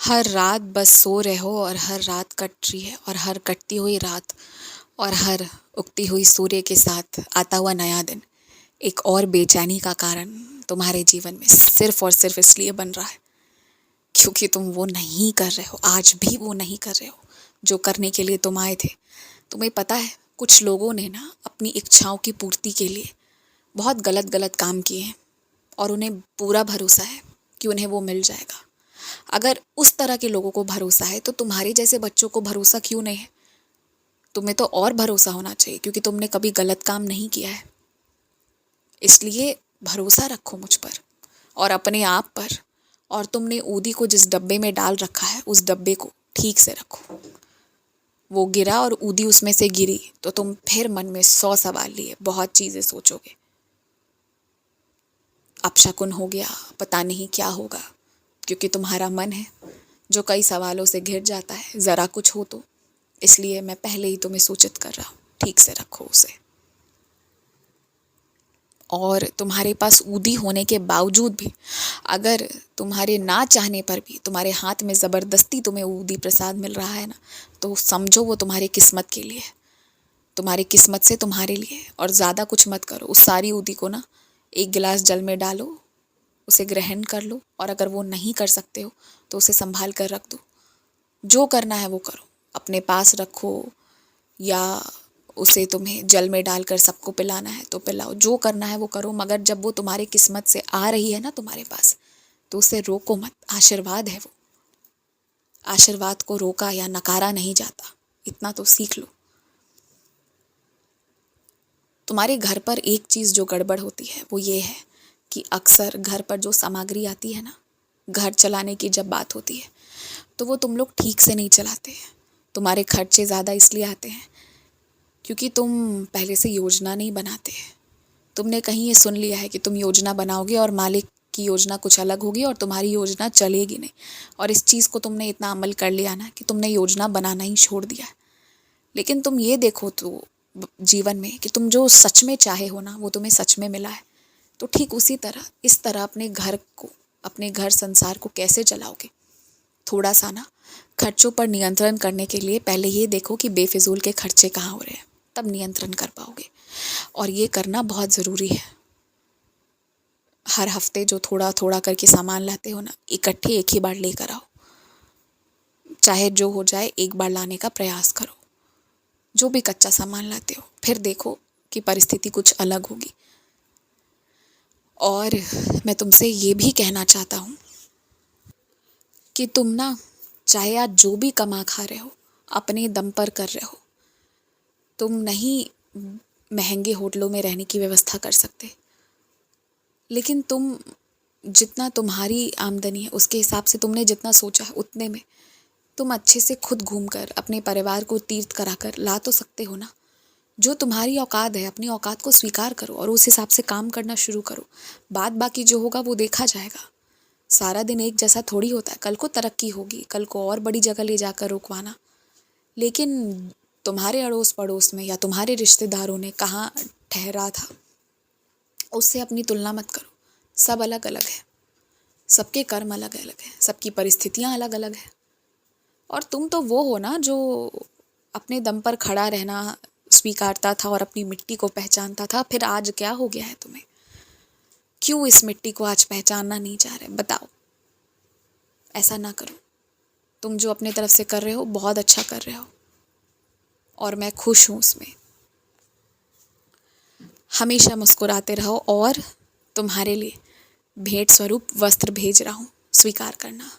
हर रात बस सो रहे हो और हर रात कट रही है और हर कटती हुई रात और हर उगती हुई सूर्य के साथ आता हुआ नया दिन एक और बेचैनी का कारण तुम्हारे जीवन में सिर्फ और सिर्फ इसलिए बन रहा है क्योंकि तुम वो नहीं कर रहे हो, आज भी वो नहीं कर रहे हो जो करने के लिए तुम आए थे। तुम्हें पता है, कुछ लोगों ने ना अपनी इच्छाओं की पूर्ति के लिए बहुत गलत गलत काम किए हैं और उन्हें पूरा भरोसा है कि उन्हें वो मिल जाएगा। अगर उस तरह के लोगों को भरोसा है तो तुम्हारे जैसे बच्चों को भरोसा क्यों नहीं है? तुम्हें तो और भरोसा होना चाहिए क्योंकि तुमने कभी गलत काम नहीं किया है। इसलिए भरोसा रखो मुझ पर और अपने आप पर। और तुमने ऊदी को जिस डब्बे में डाल रखा है उस डब्बे को ठीक से रखो। वो गिरा और ऊदी उसमें से गिरी तो तुम फिर मन में 100 सवाल लिए बहुत चीजें सोचोगे। अपशकुन हो गया, पता नहीं क्या होगा, क्योंकि तुम्हारा मन है जो कई सवालों से घिर जाता है ज़रा कुछ हो तो। इसलिए मैं पहले ही तुम्हें सूचित कर रहा हूँ, ठीक से रखो उसे। और तुम्हारे पास ऊदी होने के बावजूद भी अगर तुम्हारे ना चाहने पर भी तुम्हारे हाथ में ज़बरदस्ती तुम्हें ऊदी प्रसाद मिल रहा है ना, तो समझो वो तुम्हारी किस्मत के लिए है, तुम्हारी किस्मत से तुम्हारे लिए। और ज़्यादा कुछ मत करो, उस सारी ऊदी को ना एक गिलास जल में डालो, उसे ग्रहण कर लो और अगर वो नहीं कर सकते हो तो उसे संभाल कर रख दो। जो करना है वो करो, अपने पास रखो या उसे तुम्हें जल में डालकर सबको पिलाना है तो पिलाओ, जो करना है वो करो। मगर जब वो तुम्हारी किस्मत से आ रही है ना तुम्हारे पास, तो उसे रोको मत। आशीर्वाद है वो, आशीर्वाद को रोका या नकारा नहीं जाता, इतना तो सीख लो। तुम्हारे घर पर एक चीज़ जो गड़बड़ होती है वो ये है कि अक्सर घर पर जो सामग्री आती है ना, घर चलाने की जब बात होती है तो वो तुम लोग ठीक से नहीं चलाते हैं। तुम्हारे खर्चे ज़्यादा इसलिए आते हैं क्योंकि तुम पहले से योजना नहीं बनाते। तुमने कहीं ये सुन लिया है कि तुम योजना बनाओगे और मालिक की योजना कुछ अलग होगी और तुम्हारी योजना चलेगी नहीं। और इस चीज़ को तुमने इतना अमल कर लिया ना कि तुमने योजना बनाना ही छोड़ दिया है। लेकिन तुम ये देखो तो जीवन में कि तुम जो सच में चाहे हो ना वो तुम्हें सच में मिला है। तो ठीक उसी तरह इस तरह अपने घर को, अपने घर संसार को कैसे चलाओगे? थोड़ा सा ना खर्चों पर नियंत्रण करने के लिए पहले ये देखो कि बेफिजूल के खर्चे कहाँ हो रहे हैं, तब नियंत्रण कर पाओगे। और ये करना बहुत ज़रूरी है। हर हफ्ते जो थोड़ा थोड़ा करके सामान लाते हो ना, इकट्ठे एक ही बार लेकर आओ। चाहे जो हो जाए एक बार लाने का प्रयास करो। जो भी कच्चा सामान लाते हो फिर देखो कि परिस्थिति कुछ अलग होगी। और मैं तुमसे ये भी कहना चाहता हूँ कि तुम ना चाहे आज जो भी कमा खा रहे हो अपने दम पर कर रहे हो। तुम नहीं महंगे होटलों में रहने की व्यवस्था कर सकते, लेकिन तुम जितना तुम्हारी आमदनी है उसके हिसाब से तुमने जितना सोचा है उतने में तुम अच्छे से खुद घूमकर अपने परिवार को तीर्थ कराकर ला तो सकते हो ना। जो तुम्हारी औकात है अपनी औकात को स्वीकार करो और उस हिसाब से काम करना शुरू करो। बाद बाकी जो होगा वो देखा जाएगा। सारा दिन एक जैसा थोड़ी होता है। कल को तरक्की होगी, कल को और बड़ी जगह ले जाकर रुकवाना। लेकिन तुम्हारे अड़ोस पड़ोस में या तुम्हारे रिश्तेदारों ने कहाँ ठहरा था उससे अपनी तुलना मत करो। सब अलग अलग है, सबके कर्म अलग अलग हैं, सबकी परिस्थितियाँ अलग अलग हैं। और तुम तो वो हो ना जो अपने दम पर खड़ा रहना स्वीकारता था और अपनी मिट्टी को पहचानता था। फिर आज क्या हो गया है तुम्हें? क्यों इस मिट्टी को आज पहचानना नहीं चाह रहे? बताओ। ऐसा ना करो। तुम जो अपने तरफ से कर रहे हो बहुत अच्छा कर रहे हो और मैं खुश हूँ उसमें। हमेशा मुस्कुराते रहो और तुम्हारे लिए भेंट स्वरूप वस्त्र भेज रहा हूँ, स्वीकार करना।